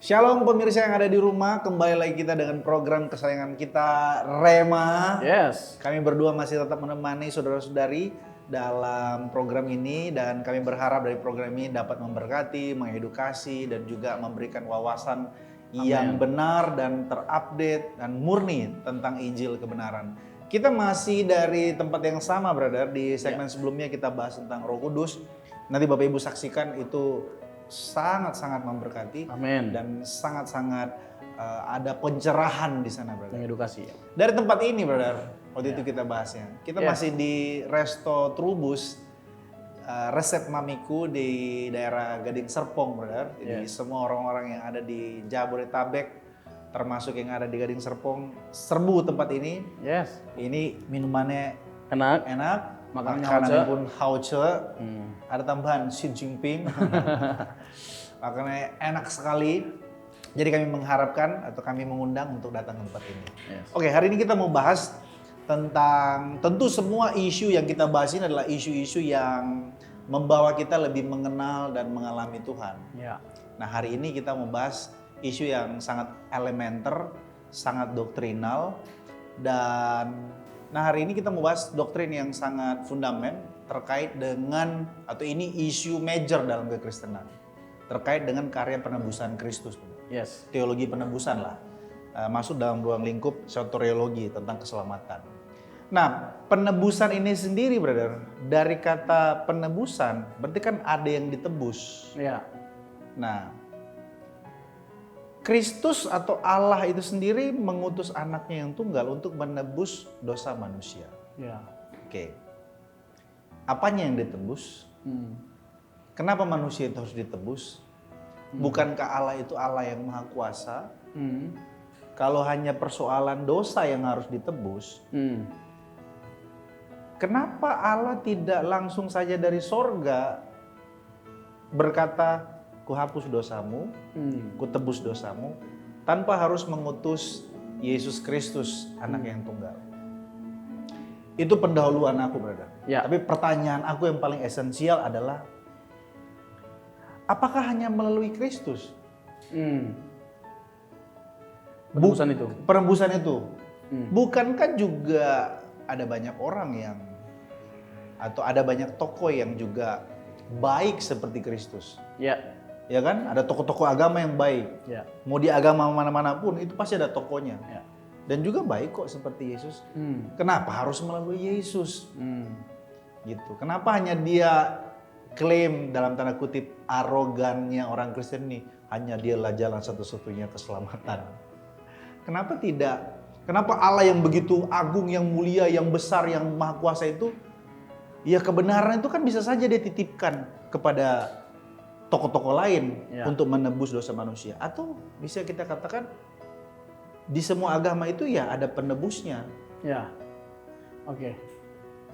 Shalom pemirsa yang ada di rumah, kembali lagi kita dengan program kesayangan kita Rema. Yes. Kami berdua masih tetap menemani saudara-saudari dalam program ini dan kami berharap dari program ini dapat memberkati, mengedukasi dan juga memberikan wawasan yang benar dan terupdate dan murni tentang Injil kebenaran. Kita masih dari tempat yang sama, brother. Di segmen sebelumnya kita bahas tentang Roh Kudus. Nanti Bapak Ibu saksikan itu sangat-sangat memberkati. Amin. Dan sangat-sangat ada pencerahan di sana, brother. Mengedukasi ya. Dari tempat ini, brother, waktu itu kita bahasnya. Kita masih di Resto Trubus, resep mamiku di daerah Gading Serpong, brother. Jadi semua orang-orang yang ada di Jabodetabek, termasuk yang ada di Gading Serpong, serbu tempat ini. Yes. Ini minumannya Enak. Makanannya pun hauce. Ada tambahan Xi Jinping. Makanya enak sekali. Jadi kami mengharapkan atau kami mengundang untuk datang ke tempat ini. Yes. Oke, hari ini kita mau bahas tentang, tentu semua isu yang kita bahas ini adalah isu-isu yang membawa kita lebih mengenal dan mengalami Tuhan. Ya. Nah, hari ini kita mau bahas isu yang sangat elementer, sangat doktrinal, dan hari ini kita mau bahas doktrin yang sangat fundamental terkait dengan, atau ini isu major dalam kekristenan, terkait dengan karya penebusan Kristus. Yes. Teologi penebusan lah, masuk dalam ruang lingkup soteriologi tentang keselamatan. Nah, penebusan ini sendiri, brother, dari kata penebusan berarti kan ada yang ditebus. Ya. Nah, Kristus atau Allah itu sendiri mengutus anaknya yang tunggal untuk menebus dosa manusia. Ya. Oke. Apanya yang ditebus? Kenapa manusia itu harus ditebus? Bukankah Allah itu Allah yang maha kuasa? Kalau hanya persoalan dosa yang harus ditebus, kenapa Allah tidak langsung saja dari sorga berkata, kuhapus dosamu, kutebus dosamu, tanpa harus mengutus Yesus Kristus, anak yang tunggal. Itu pendahuluan aku, brother. Ya. Tapi pertanyaan aku yang paling esensial adalah, apakah hanya melalui Kristus? Penebusan itu. Penebusan itu. Bukankah juga ada banyak orang yang, atau ada banyak tokoh yang juga baik seperti Kristus? Ya. Ya kan? Ada tokoh-tokoh agama yang baik. Ya. Mau di agama mana-mana pun itu pasti ada tokohnya. Ya. Dan juga baik kok seperti Yesus. Kenapa harus melalui Yesus? Gitu. Kenapa hanya dia klaim dalam tanda kutip arogannya orang Kristen ini, hanya dialah jalan satu-satunya keselamatan? Kenapa tidak? Kenapa Allah yang begitu agung, yang mulia, yang besar, yang maha kuasa itu, ya kebenaran itu kan bisa saja dia titipkan kepada tokoh-tokoh lain untuk menebus dosa manusia. Atau bisa kita katakan di semua agama itu ya ada penebusnya. Ya. Oke.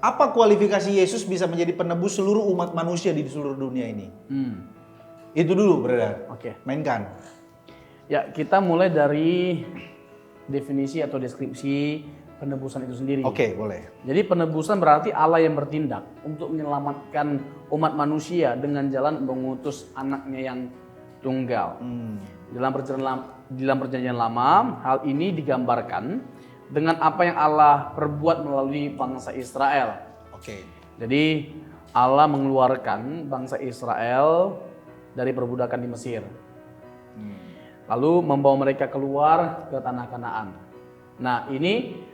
Apa kualifikasi Yesus bisa menjadi penebus seluruh umat manusia di seluruh dunia ini? Itu dulu, brother. Oke. Mainkan. Ya, kita mulai dari definisi atau deskripsi penebusan itu sendiri. Oke, boleh. Jadi penebusan berarti Allah yang bertindak untuk menyelamatkan umat manusia dengan jalan mengutus anaknya yang tunggal. Dalam perjanjian lama, hal ini digambarkan dengan apa yang Allah perbuat melalui bangsa Israel. Oke. Jadi Allah mengeluarkan bangsa Israel dari perbudakan di Mesir. Lalu membawa mereka keluar ke tanah Kanaan. Nah, ini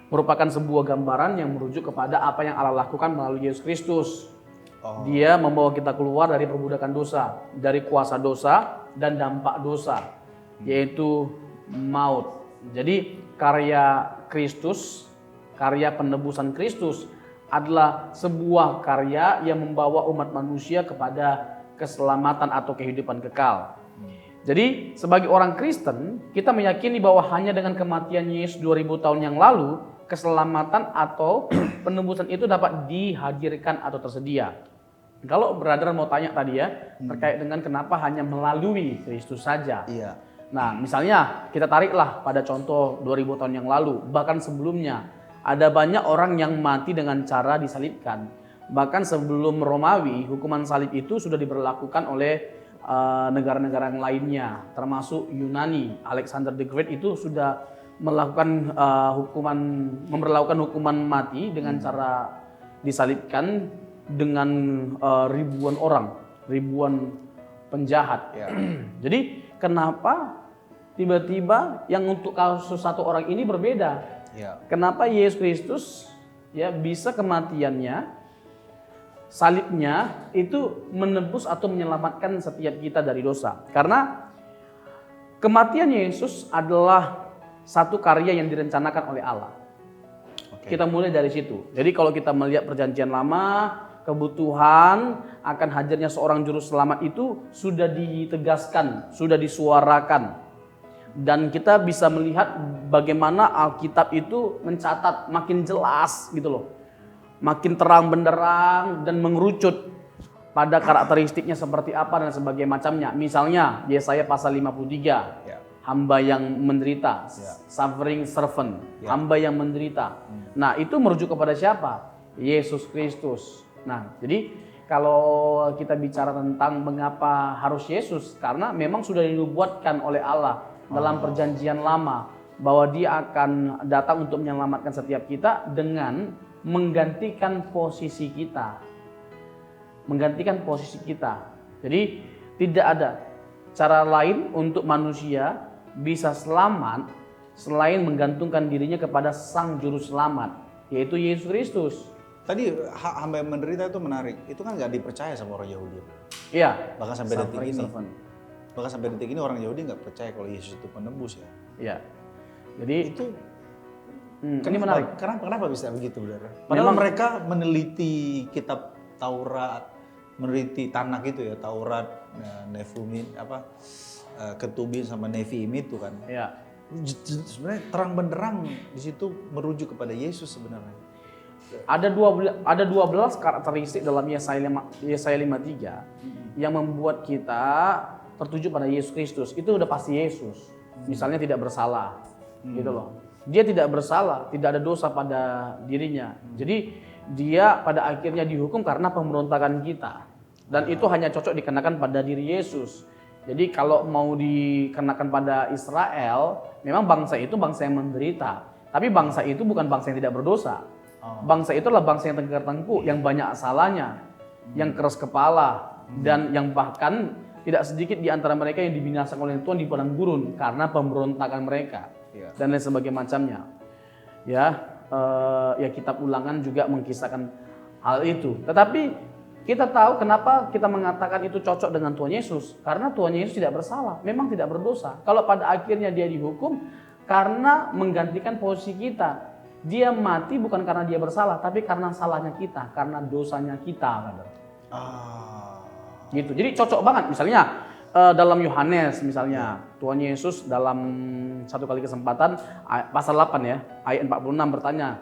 merupakan sebuah gambaran yang merujuk kepada apa yang Allah lakukan melalui Yesus Kristus. Dia membawa kita keluar dari perbudakan dosa, dari kuasa dosa dan dampak dosa, yaitu maut. Jadi karya Kristus, karya penebusan Kristus adalah sebuah karya yang membawa umat manusia kepada keselamatan atau kehidupan kekal. Jadi sebagai orang Kristen, kita meyakini bahwa hanya dengan kematian Yesus 2000 tahun yang lalu, keselamatan atau penebusan itu dapat dihadirkan atau tersedia. Kalau brother mau tanya tadi ya, terkait dengan kenapa hanya melalui Kristus saja. Iya. Nah, misalnya kita tariklah pada contoh 2000 tahun yang lalu, bahkan sebelumnya ada banyak orang yang mati dengan cara disalibkan. Bahkan sebelum Romawi, hukuman salib itu sudah diberlakukan oleh negara-negara yang lainnya, termasuk Yunani. Alexander the Great itu sudah melakukan memberlakukan hukuman mati dengan cara disalibkan dengan ribuan orang, ribuan penjahat. Ya. Jadi kenapa tiba-tiba yang untuk kasus satu orang ini berbeda? Ya. Kenapa Yesus Kristus ya bisa kematiannya, salibnya itu menebus atau menyelamatkan setiap kita dari dosa? Karena kematian Yesus adalah satu karya yang direncanakan oleh Allah. Oke. Kita mulai dari situ. Jadi kalau kita melihat perjanjian lama, kebutuhan akan hadirnya seorang juru selamat itu sudah ditegaskan, sudah disuarakan. Dan kita bisa melihat bagaimana Alkitab itu mencatat makin jelas gitu loh. Makin terang benderang dan mengerucut pada karakteristiknya seperti apa dan sebagainya macamnya. Misalnya Yesaya pasal 53. Ya. Hamba yang menderita, Ya. suffering servant, Ya. hamba yang menderita. Nah, itu merujuk kepada siapa? Yesus Kristus. Nah, jadi kalau kita bicara tentang mengapa harus Yesus, karena memang sudah dinubuatkan oleh Allah dalam perjanjian lama bahwa Dia akan datang untuk menyelamatkan setiap kita dengan menggantikan posisi kita. Menggantikan posisi kita. Jadi tidak ada cara lain untuk manusia bisa selamat selain menggantungkan dirinya kepada Sang Juru Selamat, yaitu Yesus Kristus. Tadi hamba yang menderita itu menarik. Itu kan nggak dipercaya sama orang Yahudi. Iya. Bahkan sampai detik Suffering ini. servant. Bahkan sampai detik ini orang Yahudi nggak percaya kalau Yesus itu penebus ya. Iya. Jadi Itu ini menarik. Kenapa bisa begitu, Saudara? Padahal mereka meneliti kitab Taurat, meneliti Tanakh itu ya, Taurat, Nefumin, Ketubin sama Neviim itu kan. Iya. Sebenarnya terang benderang di situ merujuk kepada Yesus sebenarnya. Ada 12 karakteristik dalam Yesaya 53 yang membuat kita tertuju pada Yesus Kristus. Itu udah pasti Yesus. Misalnya tidak bersalah, gitu loh. Dia tidak bersalah, tidak ada dosa pada dirinya. Jadi dia pada akhirnya dihukum karena pemberontakan kita. Dan itu hanya cocok dikenakan pada diri Yesus. Jadi kalau mau dikenakan pada Israel, memang bangsa itu bangsa yang menderita. Tapi bangsa itu bukan bangsa yang tidak berdosa. Bangsa itu adalah bangsa yang tegar tengkuk, yang banyak salahnya, yang keras kepala, dan yang bahkan tidak sedikit di antara mereka yang dibinasakan oleh Tuhan di padang gurun karena pemberontakan mereka. Ya. Dan lain sebagainya macamnya. Ya kitab Ulangan juga mengisahkan hal itu. Tetapi kita tahu kenapa kita mengatakan itu cocok dengan Tuhan Yesus. Karena Tuhan Yesus tidak bersalah, memang tidak berdosa. Kalau pada akhirnya dia dihukum karena menggantikan posisi kita. Dia mati bukan karena dia bersalah, tapi karena salahnya kita, karena dosanya kita. Gitu. Jadi cocok banget. Misalnya dalam Yohanes misalnya, Tuhan Yesus dalam satu kali kesempatan pasal 8 ya, ayat 46 bertanya,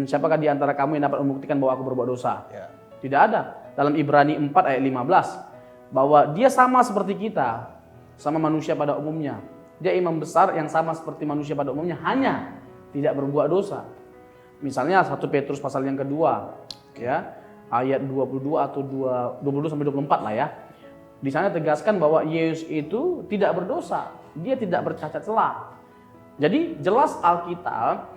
siapakah di antara kamu yang dapat membuktikan bahwa aku berbuat dosa? Ya. Tidak ada. Dalam Ibrani 4 ayat 15 bahwa dia sama seperti kita, sama manusia pada umumnya. Dia imam besar yang sama seperti manusia pada umumnya, hanya tidak berbuat dosa. Misalnya 1 Petrus pasal yang kedua ya, ayat 22 atau 22 sampai 24 lah ya. Di sana tegaskan bahwa Yesus itu tidak berdosa, dia tidak bercacat celah. Jadi jelas Alkitab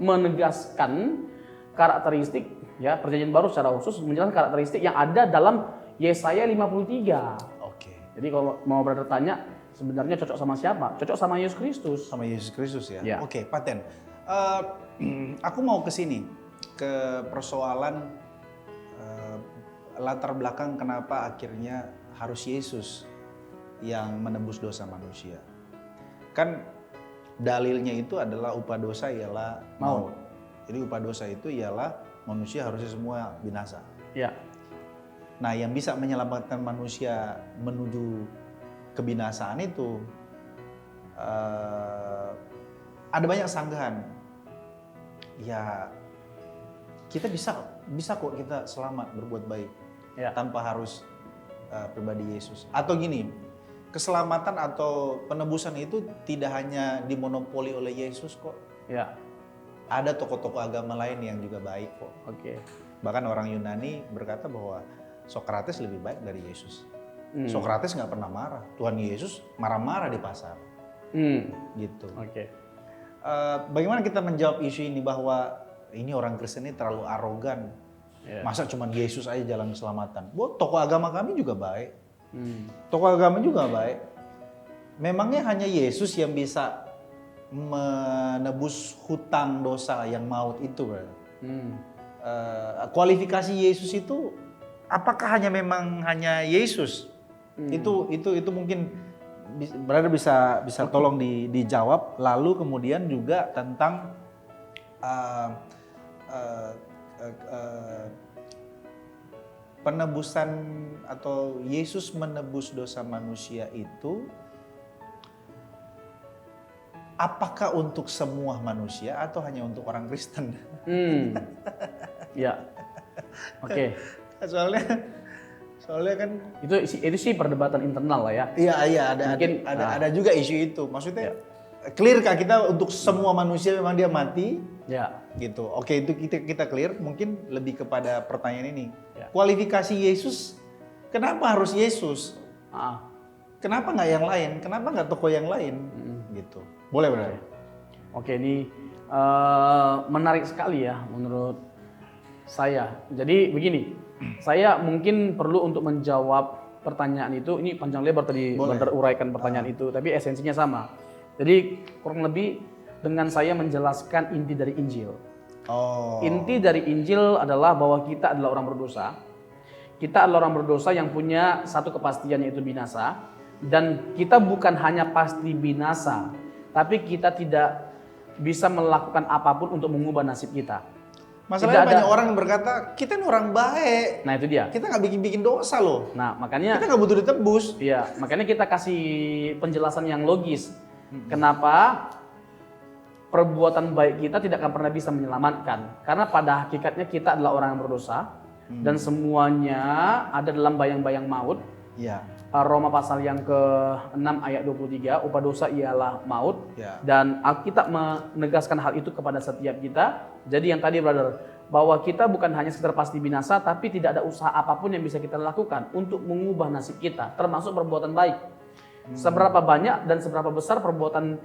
menegaskan karakteristik ya, perjanjian baru secara khusus menjelaskan karakteristik yang ada dalam Yesaya 53. Oke. Jadi kalau mau bertanya sebenarnya cocok sama siapa? Cocok sama Yesus Kristus. Sama Yesus Kristus ya. Ya. Oke, Paten. Aku mau ke sini ke persoalan latar belakang kenapa akhirnya harus Yesus yang menebus dosa manusia. Kan dalilnya itu adalah upah dosa ialah maut. Jadi upah dosa itu ialah manusia harusnya semua binasa. Ya. Nah, yang bisa menyelamatkan manusia menuju kebinasaan itu ada banyak sanggahan. Ya, kita bisa kok kita selamat berbuat baik Ya. tanpa harus pribadi Yesus. Atau gini, keselamatan atau penebusan itu tidak hanya dimonopoli oleh Yesus kok. Ya. Ada tokoh-tokoh agama lain yang juga baik kok. Oke. Bahkan orang Yunani berkata bahwa Sokrates lebih baik dari Yesus. Sokrates nggak pernah marah. Tuhan Yesus marah-marah di pasar. Gitu. Oke. Bagaimana kita menjawab isu ini bahwa ini orang Kristen ini terlalu arogan. Masa cuma Yesus aja jalan keselamatan. Tokoh agama kami juga baik. Tokoh agama juga baik. Memangnya hanya Yesus yang bisa menebus hutang dosa yang maut itu, bro. Kualifikasi Yesus itu apakah memang hanya Yesus? Itu mungkin brother bisa tolong dijawab. Lalu kemudian juga tentang penebusan atau Yesus menebus dosa manusia itu apakah untuk semua manusia atau hanya untuk orang Kristen? Ya. Oke. Soalnya kan itu sih perdebatan internal lah ya. Iya ada juga isu itu. Maksudnya clear kah kita untuk semua manusia memang dia mati? Ya. Gitu. Oke, itu kita clear. Mungkin lebih kepada pertanyaan ini. Ya. Kualifikasi Yesus, kenapa harus Yesus? Kenapa nggak yang lain? Kenapa nggak tokoh yang lain? Gitu. Boleh benar. Oke, ini menarik sekali ya menurut saya. Jadi begini, saya mungkin perlu untuk menjawab pertanyaan itu. Ini panjang lebar tadi uraikan pertanyaan itu, tapi esensinya sama. Jadi kurang lebih dengan saya menjelaskan inti dari Injil. Inti dari Injil adalah bahwa kita adalah orang berdosa. Kita adalah orang berdosa yang punya satu kepastian, yaitu binasa. Dan kita bukan hanya pasti binasa, tapi kita tidak bisa melakukan apapun untuk mengubah nasib kita. Masalahnya banyak orang yang berkata, kita ini orang baik. Nah itu dia. Kita nggak bikin dosa loh. Nah makanya kita nggak butuh ditebus. Iya, makanya kita kasih penjelasan yang logis. Kenapa perbuatan baik kita tidak akan pernah bisa menyelamatkan? Karena pada hakikatnya kita adalah orang yang berdosa dan semuanya ada dalam bayang-bayang maut. Iya. Roma pasal yang ke-6 ayat 23, upah dosa ialah maut. Ya. Dan Alkitab menegaskan hal itu kepada setiap kita. Jadi yang tadi brother, bahwa kita bukan hanya sekedar pasti binasa, tapi tidak ada usaha apapun yang bisa kita lakukan untuk mengubah nasib kita, termasuk perbuatan baik. Seberapa banyak dan seberapa besar perbuatan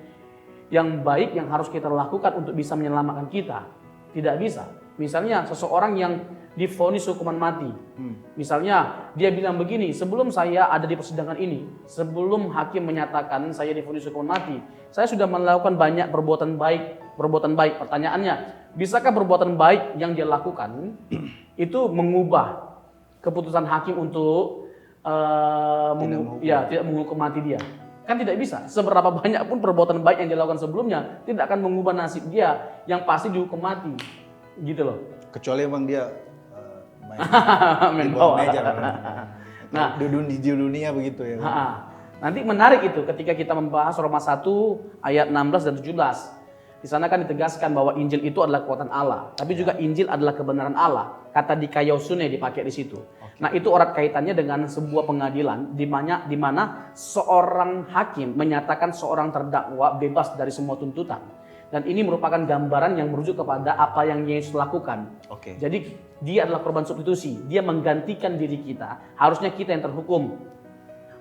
yang baik yang harus kita lakukan untuk bisa menyelamatkan kita? Tidak bisa. Misalnya seseorang yang divonis hukuman mati. Misalnya dia bilang begini, sebelum saya ada di persidangan ini, sebelum hakim menyatakan saya divonis hukuman mati, saya sudah melakukan banyak perbuatan baik. Pertanyaannya, bisakah perbuatan baik yang dia lakukan itu mengubah keputusan hakim untuk tidak menghukum mati dia? Kan tidak bisa. Seberapa banyak pun perbuatan baik yang dilakukan sebelumnya tidak akan mengubah nasib dia yang pasti dihukum mati. Gitu loh. Kecuali emang dia main bawah. Meja. Nah, di dunia begitu ya. Nanti menarik itu ketika kita membahas Roma 1 ayat 16 dan 17. Di sana kan ditegaskan bahwa Injil itu adalah kekuatan Allah, tapi juga Injil adalah kebenaran Allah. Kata dikaiosune dipakai di situ. Nah, itu erat kaitannya dengan sebuah pengadilan di mana seorang hakim menyatakan seorang terdakwa bebas dari semua tuntutan. Dan ini merupakan gambaran yang merujuk kepada apa yang Yesus lakukan. Jadi dia adalah korban substitusi. Dia menggantikan diri kita. Harusnya kita yang terhukum.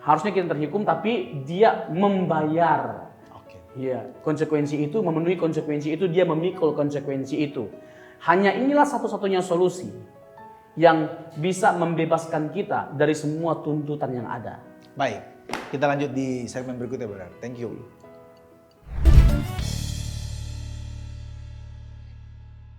Tapi dia membayar. Iya, konsekuensi itu, memenuhi konsekuensi itu, dia memikul konsekuensi itu. Hanya inilah satu-satunya solusi yang bisa membebaskan kita dari semua tuntutan yang ada. Baik, kita lanjut di segmen berikutnya, Brother. Thank you.